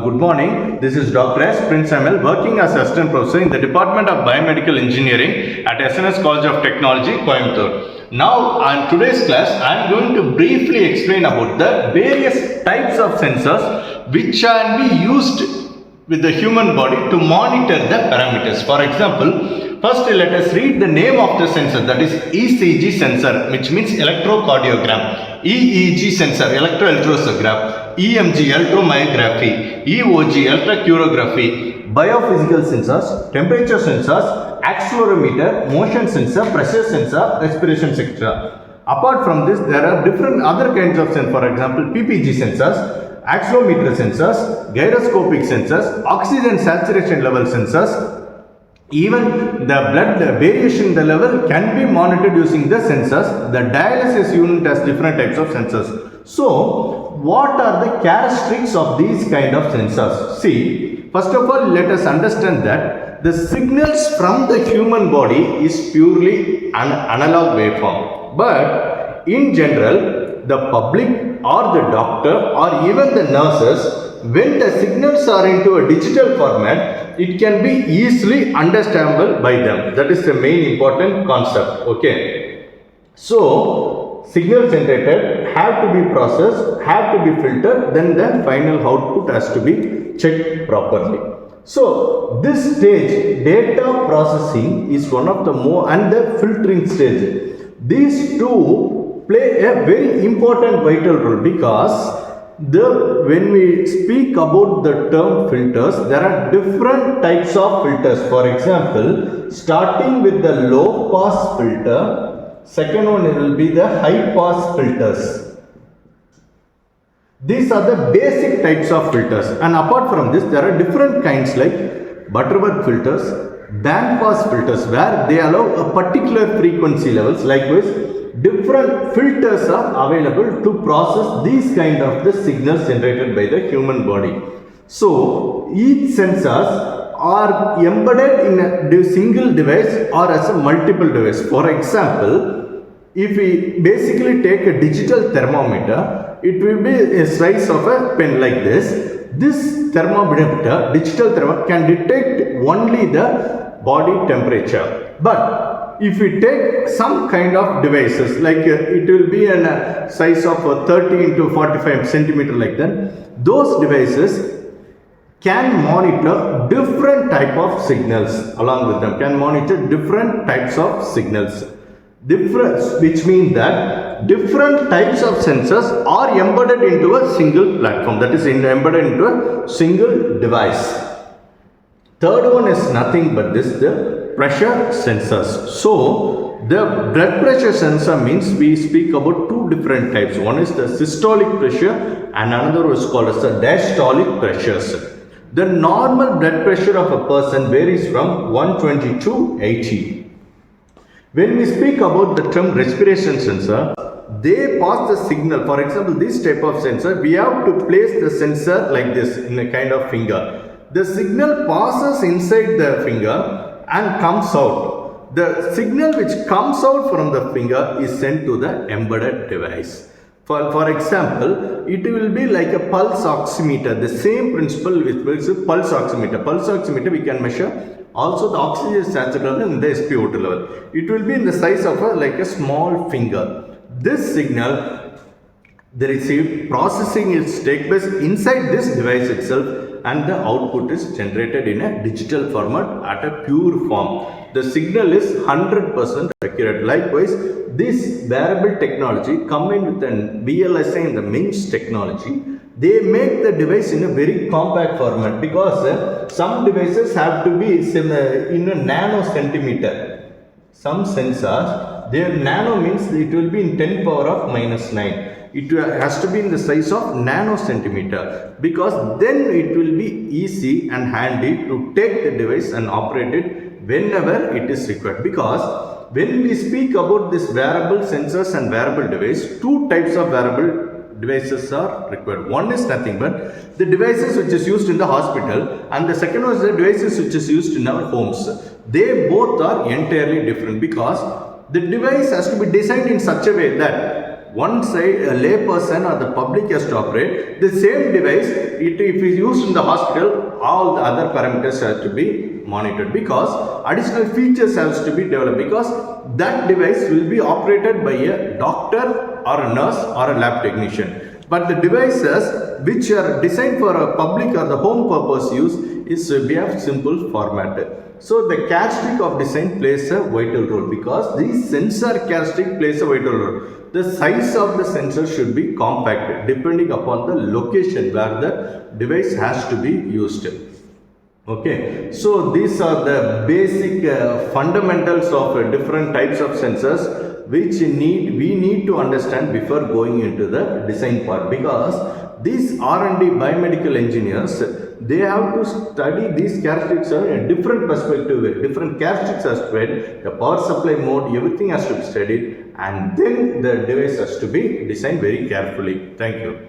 Good morning. This is Dr. S. Prince Samuel, working as Assistant Professor in the Department of Biomedical Engineering at SNS College of Technology, Coimbatore. Now, in today's class, I am going to briefly explain about the various types of sensors which can be used with the human body to monitor the parameters. For example, first let us read the name of the sensor, that is ECG sensor, which means electrocardiogram, EEG sensor, electroencephalograph, EMG, electromyography, EOG, electrochirography, biophysical sensors, temperature sensors, accelerometer, motion sensor, pressure sensor, respiration sensor. Apart from this, there are different other kinds of sensors, for example, PPG sensors, accelerometer sensors, gyroscopic sensors, oxygen saturation level sensors. Even the blood variation in the level can be monitored using the sensors. The dialysis unit has different types of sensors. So, what are the characteristics of these kind of sensors? See, first of all, let us understand that the signals from the human body is purely an analog waveform. But in general, the public or the doctor or even the nurses, when the signals are into a digital format, it can be easily understandable by them. That is the main important concept. Okay. So, signals generated have to be processed, have to be filtered, then the final output has to be checked properly. So, this stage, data processing, is one of the more, and the filtering stage. These two play a very important vital role, because when we speak about the term filters, there are different types of filters. For example, starting with the low pass filter, second one will be the high pass filters. These are the basic types of filters, and apart from this, there are different kinds like Butterworth filters, band pass filters, where they allow a particular frequency levels. Likewise, different filters are available to process these kind of the signals generated by the human body. So, each sensors are embedded in a single device or as a multiple device. For example, if we basically take a digital thermometer, it will be a size of a pen like this. This thermometer, digital thermometer, can detect only the body temperature. But if we take some kind of devices, like it will be a size of 30 into 45 centimeter like that, those devices can monitor different type of signals along with them, can monitor different types of signals. Which means that different types of sensors are embedded into a single platform, that is embedded into a single device. Third one is nothing but this, the pressure sensors. So, the blood pressure sensor means we speak about two different types. One is the systolic pressure and another is called as the diastolic pressures. The normal blood pressure of a person varies from 120 to 80. When we speak about the term respiration sensor, they pass the signal. For example, this type of sensor, we have to place the sensor like this in a kind of finger. The signal passes inside the finger and comes out. The signal which comes out from the finger is sent to the embedded device. For example, it will be like a pulse oximeter. The same principle with pulse oximeter. Pulse oximeter we can measure also the oxygen saturation level and the SpO2 level. It will be in the size of like a small finger. This signal, the received processing is take place inside this device itself, and the output is generated in a digital format at a pure form. The signal is 100% accurate. Likewise, this wearable technology combined with the VLSI and the MEMS technology, they make the device in a very compact format, because some devices have to be in a nano centimeter. Some sensors, their nano means it will be in 10 power of minus 9. It has to be in the size of nano centimeter, because then it will be easy and handy to take the device and operate it whenever it is required. Because when we speak about this wearable sensors and wearable device, two types of wearable devices are required. One is nothing but the devices which is used in the hospital, and the second one is the devices which is used in our homes. They both are entirely different, because the device has to be designed in such a way that one side a lay person or the public has to operate the same device. If it is used in the hospital, all the other parameters have to be monitored, because additional features has to be developed, because that device will be operated by a doctor or a nurse or a lab technician. But the devices which are designed for a public or the home purpose use is we have simple format. So the characteristic of design plays a vital role, because this sensor characteristic plays a vital role. The size of the sensor should be compact depending upon the location where the device has to be used. Okay, so these are the basic fundamentals of different types of sensors which we need to understand before going into the design part, because these R&D biomedical engineers, they have to study these characteristics in a different perspective, different characteristics are studied, the power supply mode, everything has to be studied, and then the device has to be designed very carefully. Thank you.